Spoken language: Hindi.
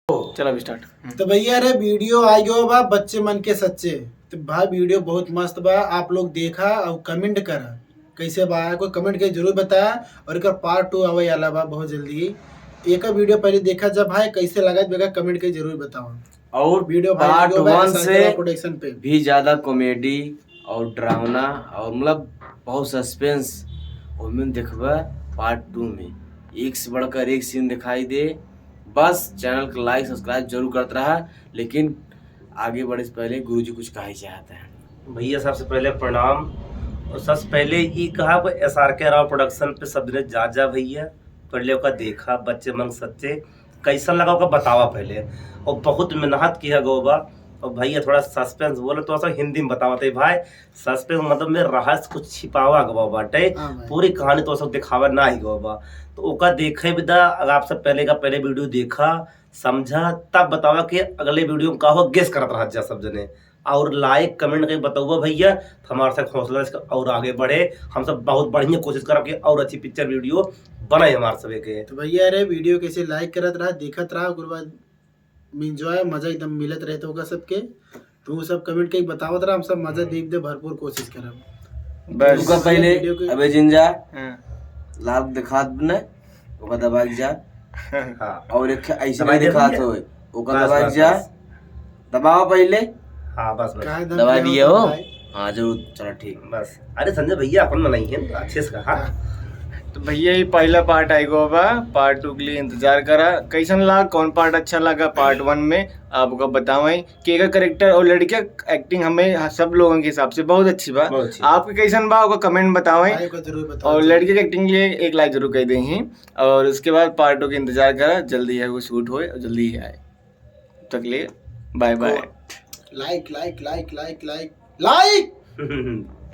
चलो अभी स्टार्ट। तो भैया रे वीडियो आ गयो बा बच्चे मन के सच्चे। तो भाई वीडियो बहुत मस्त बा, आप लोग देखा और कमेंट करा कैसे बा, कोई कमेंट के जरूर बताया। और एक पार्ट 2 आवे वाला बा बहुत जल्दी। एक वीडियो पहले देखा जब भाई कैसे लगा बेगा कमेंट के जरूर बताओ। और वीडियो भाई पार्ट वीडियो बा 1 से प्रोडक्शन पे भी ज्यादा कॉमेडी और ड्रामा और मतलब बहुत सस्पेंस उनमें देखबा। पार्ट 2 में एक से बढ़कर एक सीन दिखाई दे। बस चैनल को लाइक सब्सक्राइब जरूर करते रहा। लेकिन आगे बढ़े से पहले गुरुजी कुछ कहा चाहते हैं। भैया सबसे पहले प्रणाम। और सबसे पहले ये कहा SRK राव प्रोडक्शन पे सब ने जा भैया पहले ओका देखा बच्चे मन सच्चे कैसा लगा ओका बतावा पहले। और बहुत मेहनत किया गोबा। और भैया थोड़ा सस्पेंस बोले तो ऐसा हिंदी में बतावा थे भाई। सस्पेंस मतलब में रहस्य कुछ छिपावा गवा बाटे, पूरी कहानी तो सब दिखावा ना ही गवा। तो ओका देखे भी दा। अगर आप सब पहले का पहले वीडियो देखा समझा तब बतावा कि अगले वीडियो में का हो गेस करत रहा जा सब जने। और लाइक कमेंट करके बताओ भैया तो हमारे साथ हौसला और आगे बढ़े। हम सब बहुत बढ़िया कोशिश करब कि और अच्छी पिक्चर वीडियो बनाए हमारे सब के। तो भैया रे वीडियो कैसे लाइक करत रहा देखत रहा ओकर बाद एंजॉय मजा एकदम मिलत रहते होगा सबके। तो सब कमेंट के बतावत रहा, हम सब मजा देख दे भरपूर कोशिश करब। बस ओका पहले अबे जिंजा हाँ। लाल दिखात ने ओका दबा के जा। हाँ और एक ऐसे नहीं दिखात होए ओका दबा के जा। दबाओ पहले। हाँ बस का एकदम दबा क्या दिए होता हो। है? हाँ जरूर चलो ठीक। बस अरे संजय भैया अपन बनाई है तो अच्छे से कहा। तो भैया ये पहला पार्ट आएगा बा, पार्ट 2 के लिए इंतजार करा। कैसन लगा, कौन पार्ट अच्छा लगा पार्ट 1 में आपको बतावें कि का करेक्टर और लड़कियां एक्टिंग हमें सब लोगों के हिसाब से बहुत अच्छी बा। बहुत अच्छी। आपके कैसन बा आपको कमेंट बतावें। भाई को जरूर बताओ। और लड़की की एक्टिंग के लिए एक लाइक जरूर कर देंगे। और उसके बाद पार्ट 2 का इंतजार करा, जल्दी है वो शूट होए और जल्दी ही आए। तब तक लिए bye bye. Like like like like like like.